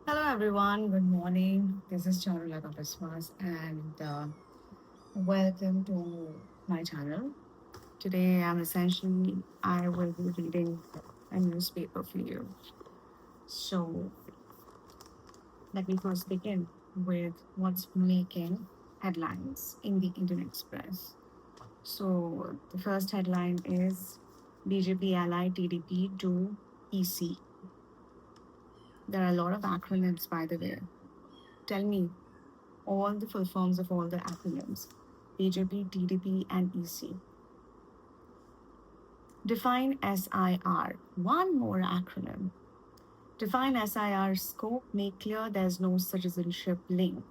Hello, everyone. Good morning. This is Charulata Biswas, and welcome to my channel. Today, I will be reading a newspaper for you. So, let me first begin with what's making headlines in the Indian Express. So, the first headline is BJP ally TDP to EC. There are a lot of acronyms, by the way. Tell me all the full forms of all the acronyms: BJP, TDP, and EC. Define SIR. One more acronym. Define SIR scope, make clear there's no citizenship link.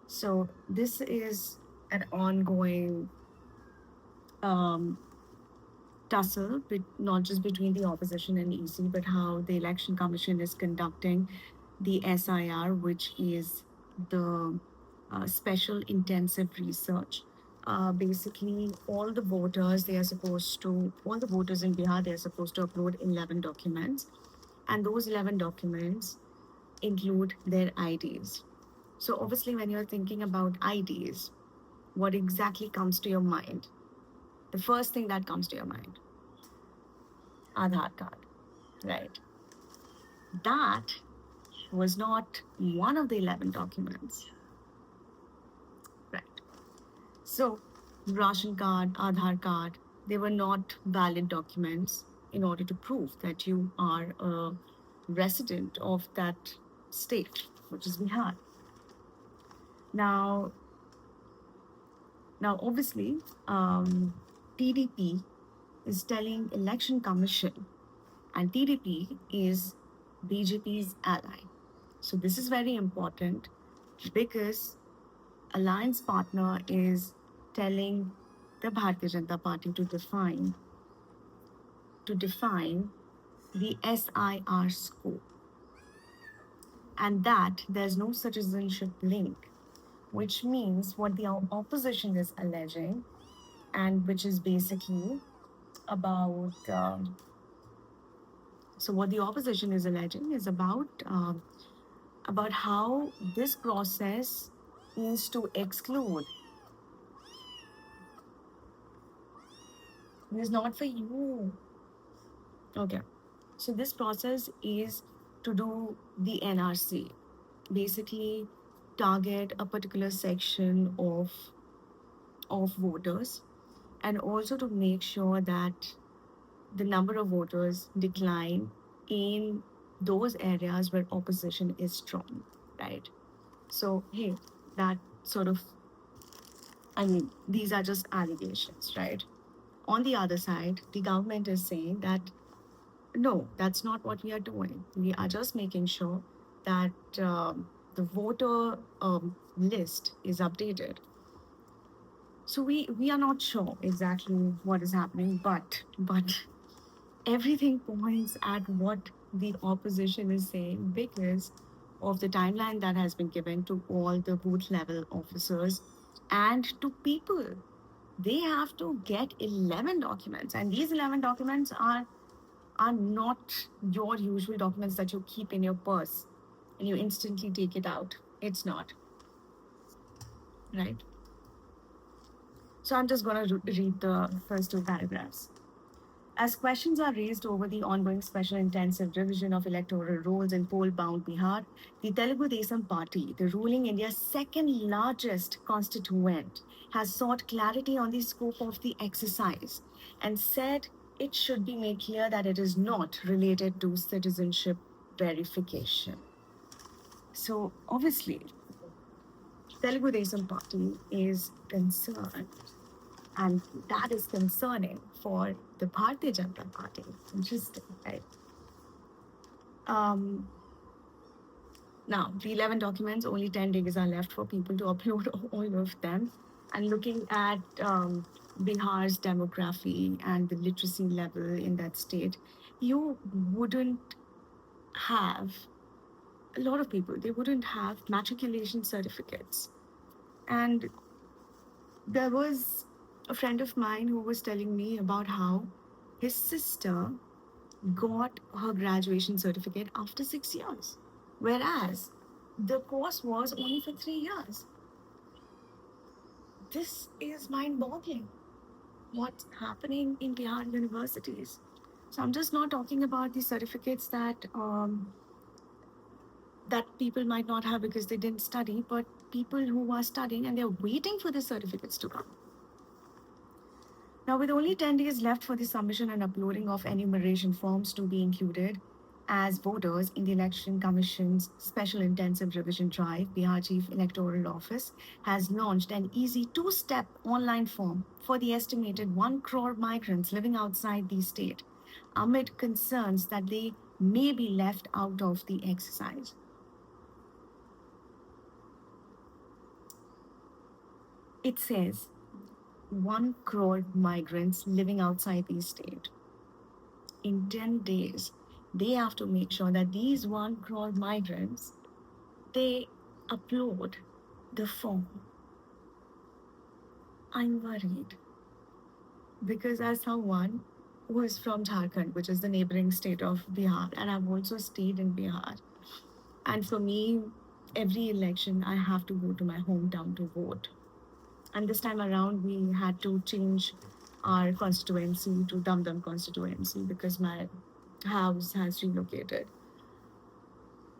So, this is an ongoing um, tussle, not just between the opposition and EC, but how the Election Commission is conducting the SIR, which is the special intensive research. Basically, all the voters in Bihar, they are supposed to upload 11 documents, and those 11 documents include their IDs. So, obviously, when you're thinking about IDs, what exactly comes to your mind? The first thing that comes to your mind, Aadhaar card, right? That was not one of the 11 documents, right? So, ration card, Aadhaar card, they were not valid documents in order to prove that you are a resident of that state, which is Bihar. Now, obviously, TDP is telling Election Commission, and TDP is BJP's ally. So this is very important because alliance partner is telling the Bharatiya Janata Party to define the SIR scope, and that there's no citizenship link, which means what the opposition is alleging, and which is basically about. So what the opposition is alleging is about how this process is to exclude. It is not for you. Okay. So this process is to do the NRC, basically target a particular section of voters, and also to make sure that the number of voters decline in those areas where opposition is strong, right? So hey, that sort of, I mean, these are just allegations, right? On the other side, the government is saying that no, that's not what we are doing. We are just making sure that the voter list is updated. So we are not sure exactly what is happening, but everything points at what the opposition is saying because of the timeline that has been given to all the booth level officers and to people. They have to get 11 documents, and these 11 documents are not your usual documents that you keep in your purse and you instantly take it out. It's not, right? So I'm just going to read the first two paragraphs. As questions are raised over the ongoing special intensive revision of electoral rolls in poll bound Bihar, the Telugu Desam Party, the ruling India's second largest constituent, has sought clarity on the scope of the exercise and said it should be made clear that it is not related to citizenship verification. So, obviously, Telugu Desam Party is concerned, and that is concerning for the Bharatiya Janata Party. Interesting, right? Um, Now, the 11 documents, only 10 days are left for people to upload all of them. And looking at Bihar's demography and the literacy level in that state, you wouldn't have a lot of people, they wouldn't have matriculation certificates. And there was a friend of mine who was telling me about how his sister got her graduation certificate after 6 years. whereas the course was only for 3 years. This is mind boggling. What's happening in Bihar universities? So I'm just not talking about the certificates that people might not have because they didn't study, but people who are studying and they're waiting for the certificates to come. Now, with only 10 days left for the submission and uploading of enumeration forms to be included as voters in the Election Commission's Special Intensive Revision Drive, Bihar Chief Electoral Office has launched an easy two-step online form for the estimated 1 crore migrants living outside the state, amid concerns that they may be left out of the exercise. It says 1 crore migrants living outside the state. In 10 days, they have to make sure that these 1 crore migrants, they upload the form. I'm worried because as someone who is from Jharkhand, which is the neighboring state of Bihar, and I've also stayed in Bihar, and for me, every election I have to go to my hometown to vote. And this time around, we had to change our constituency to Dum Dum constituency because my house has relocated.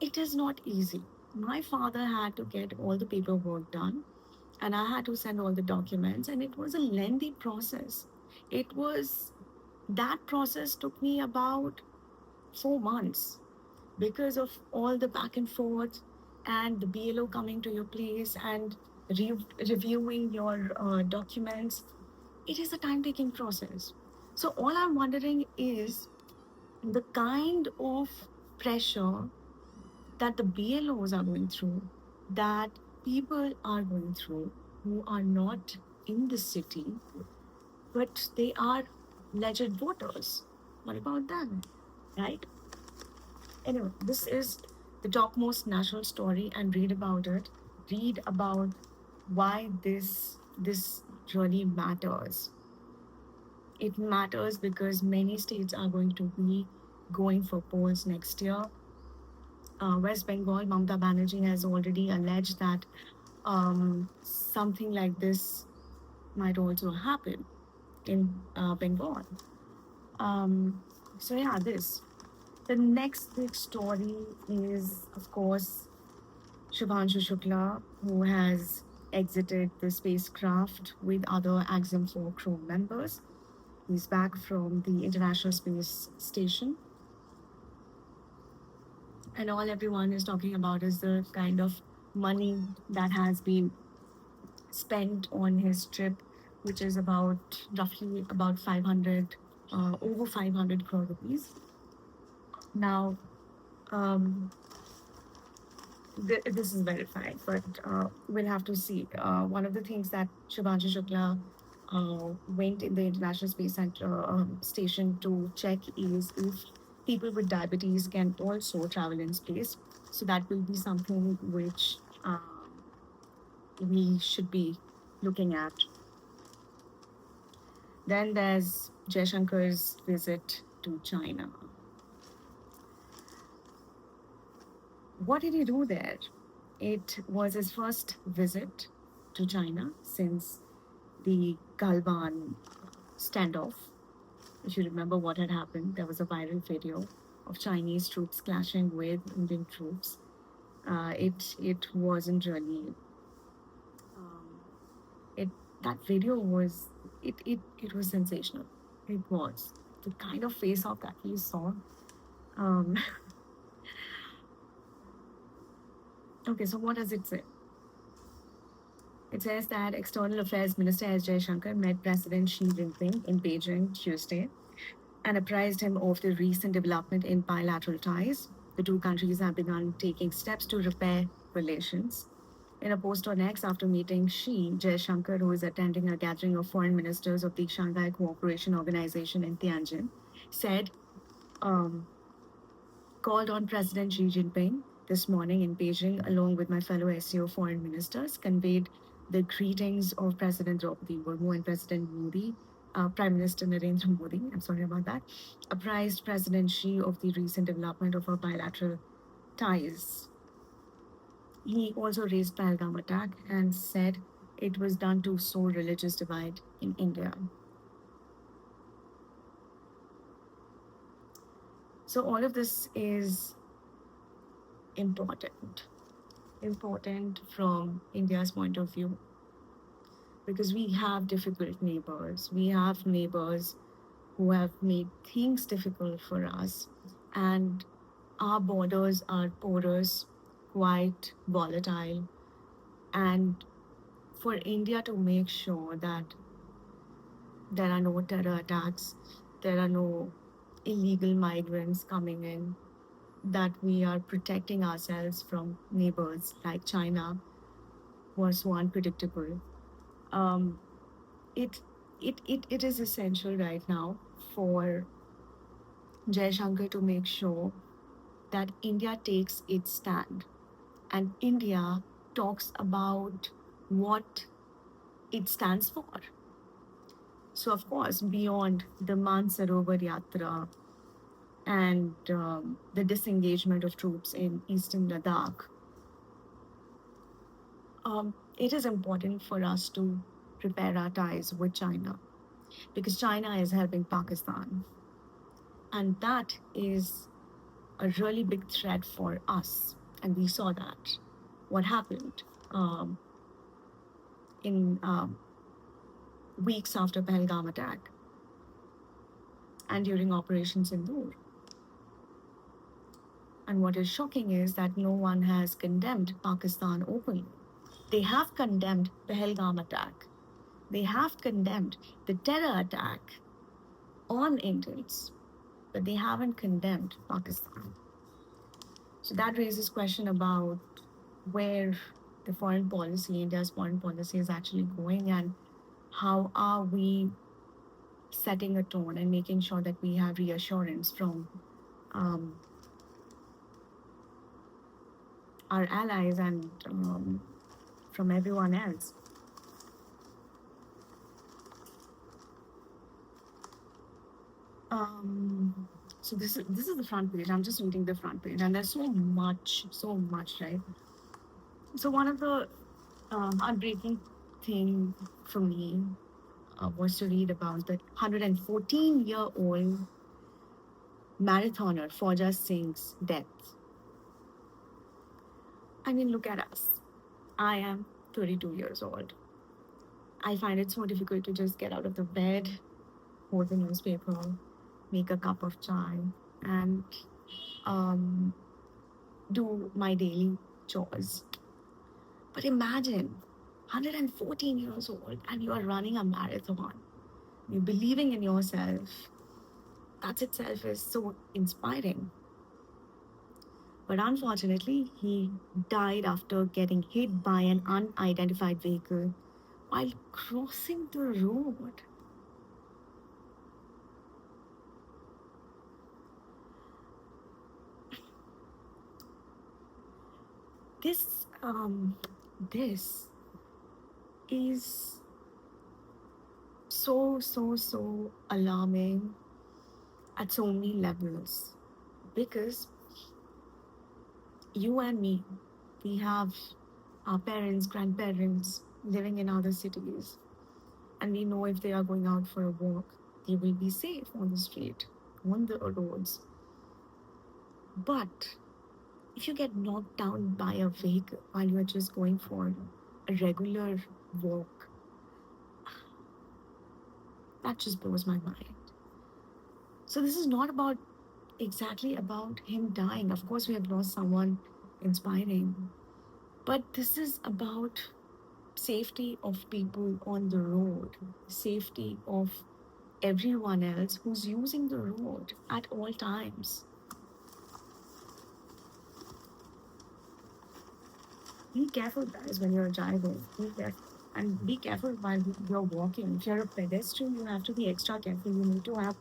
It is not easy. My father had to get all the paperwork done, and I had to send all the documents, and it was a lengthy process. It was that process took me about 4 months because of all the back and forth and the BLO coming to your place and reviewing your documents. It is a time taking process. So, all I'm wondering is the kind of pressure that the BLOs are going through, that people are going through who are not in the city, but they are legit voters. What about them? Right? Anyway, this is the topmost national story and read about it. Read about why this really matters. It matters because many states are going to be going for polls next year. West Bengal, Mamata Banerjee has already alleged that something like this might also happen in Bengal. Um, so yeah, this. The next big story is, of course, Shubhanshu Shukla, who has exited the spacecraft with other Axiom 4 crew members. He's back from the International Space Station. And all everyone is talking about is the kind of money that has been spent on his trip, which is about roughly about 500, over 500 crore rupees. Now, um, this is verified, but we'll have to see. One of the things that Shubhanshu Shukla went in the International Space Center station to check is if people with diabetes can also travel in space. So that will be something which we should be looking at. Then there's Jaishankar's visit to China. What did he do there? It was his first visit to China since the Galvan standoff. If you remember what had happened, there was a viral video of Chinese troops clashing with Indian troops. It wasn't really um, it that video was it was sensational. It was the kind of face off that we saw. Um, okay, so what does it say? It says that External Affairs Minister S. Jaishankar met President Xi Jinping in Beijing Tuesday and apprised him of the recent development in bilateral ties. The two countries have begun taking steps to repair relations. In a post on X after meeting Xi, Jaishankar, who is attending a gathering of foreign ministers of the Shanghai Cooperation Organization in Tianjin, said, um, called on President Xi Jinping this morning in Beijing, along with my fellow SCO foreign ministers, conveyed the greetings of President Draupadi Murmu and President Modi, Prime Minister Narendra Modi, I'm sorry about that, apprised President Xi of the recent development of our bilateral ties. He also raised Pahalgam attack and said it was done to sow religious divide in India. So all of this is important, important from India's point of view, because we have difficult neighbors. We have neighbors who have made things difficult for us, and our borders are porous, quite volatile, and for India to make sure that there are no terror attacks, there are no illegal migrants coming in, that we are protecting ourselves from neighbors like China, who are so unpredictable. Um, it, it is essential right now for Jaishankar to make sure that India takes its stand and India talks about what it stands for. So, of course, beyond the Mansarovar Yatra and the disengagement of troops in eastern Ladakh, it is important for us to repair our ties with China, because China is helping Pakistan. And that is a really big threat for us. And we saw that. What happened um, in weeks after Pahalgam attack and during Operation Sindoor. And what is shocking is that no one has condemned Pakistan openly. They have condemned the Pahalgam attack. They have condemned the terror attack on Indians, but they haven't condemned Pakistan. So that raises question about where the foreign policy, India's foreign policy, is actually going, and how are we setting a tone and making sure that we have reassurance from um, our allies and from everyone else. Um, so this is the front page. I'm just reading the front page, and there's so much, right? So one of the heartbreaking thing for me was to read about the 114-year-old marathoner Fauja Singh's death. I mean, look at us. I am 32 years old. I find it so difficult to just get out of the bed, hold the newspaper, make a cup of chai, and um, do my daily chores. But imagine 114 years old and you are running a marathon. You're believing in yourself. That itself is so inspiring. But unfortunately, he died after getting hit by an unidentified vehicle while crossing the road. This this is so alarming at so many levels, because you and me, we have our parents, grandparents living in other cities, and we know if they are going out for a walk, they will be safe on the street, on the roads. But if you get knocked down by a vehicle while you are just going for a regular walk, that just blows my mind. So this is not about exactly about him dying. Of course, we have lost someone inspiring, but this is about safety of people on the road, safety of everyone else who's using the road at all times. Be careful, guys, when you're driving. Be careful. And be careful while you're walking. If you're a pedestrian, you have to be extra careful. You need to have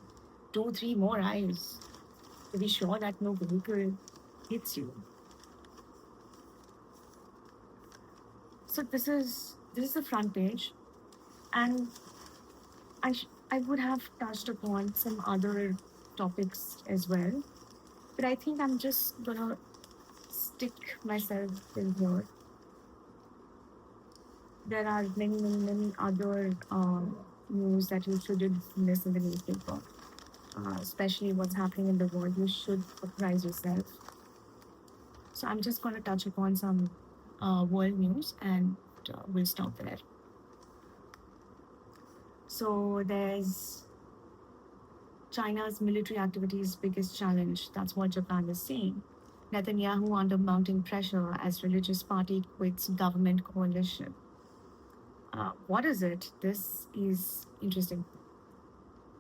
two, three more eyes to be sure that no vehicle hits you. So this is the front page, and I would have touched upon some other topics as well, but I think I'm just gonna stick myself in here. There are many other news that you shouldn't miss in the newspaper, especially what's happening in the world. You should surprise yourself. So I'm just going to touch upon some world news and we'll stop there. So there's China's military activities' biggest challenge. That's what Japan is saying. Netanyahu under mounting pressure as religious party quits government coalition. What is it? This is interesting.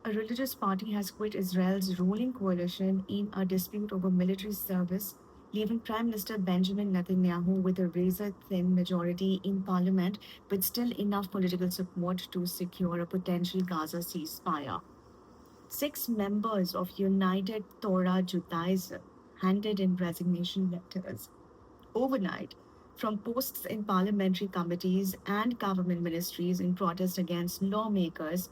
A religious party has quit Israel's ruling coalition in a dispute over military service, leaving Prime Minister Benjamin Netanyahu with a razor thin majority in parliament, but still enough political support to secure a potential Gaza ceasefire. Six members of United Torah Judaism handed in resignation letters overnight from posts in parliamentary committees and government ministries in protest against lawmakers'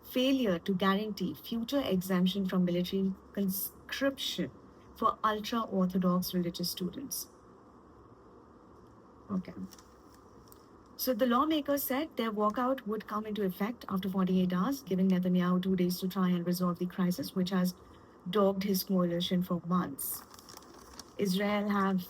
failure to guarantee future exemption from military conscription for ultra Orthodox religious students. Okay. So the lawmakers said their walkout would come into effect after 48 hours, giving Netanyahu 2 days to try and resolve the crisis, which has dogged his coalition for months. Israel have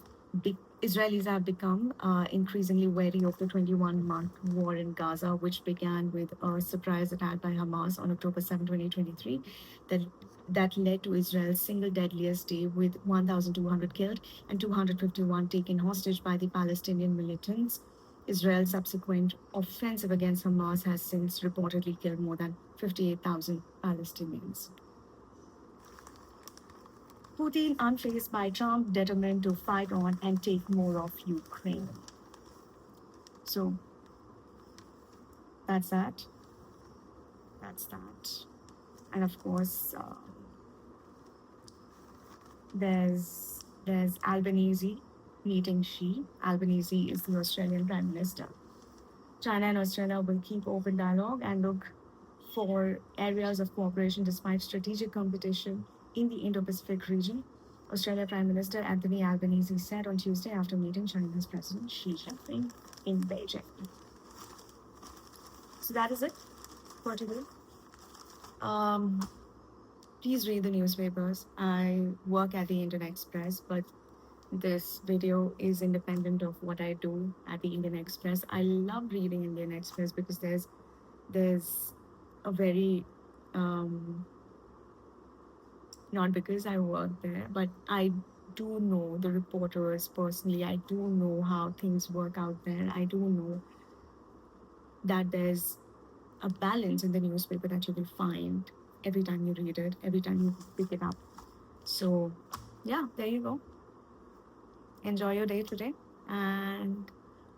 Israelis have become increasingly wary of the 21-month war in Gaza, which began with a surprise attack by Hamas on October 7, 2023, that that led to Israel's single deadliest day with 1,200 killed and 251 taken hostage by the Palestinian militants. Israel's subsequent offensive against Hamas has since reportedly killed more than 58,000 Palestinians. Putin unfazed by Trump, determined to fight on and take more of Ukraine. So that's that. That's that. And of course, there's Albanese meeting Xi. Albanese is the Australian Prime Minister. China and Australia will keep open dialogue and look for areas of cooperation despite strategic competition in the Indo-Pacific region. Australia Prime Minister Anthony Albanese said on Tuesday after meeting China's President Xi Jinping in Beijing. So that is it for today. Um, please read the newspapers. I work at the Indian Express, but this video is independent of what I do at the Indian Express. I love reading Indian Express because there's a very not because I work there, but I do know the reporters personally. I do know how things work out there. I do know that there's a balance in the newspaper that you will find every time you read it, every time you pick it up. So, yeah, there you go. Enjoy your day today, and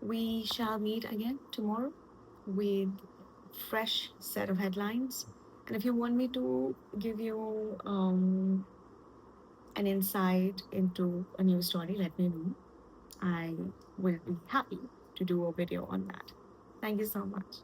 we shall meet again tomorrow with fresh set of headlines. And if you want me to give you an insight into a news story, let me know. I will be happy to do a video on that. Thank you so much.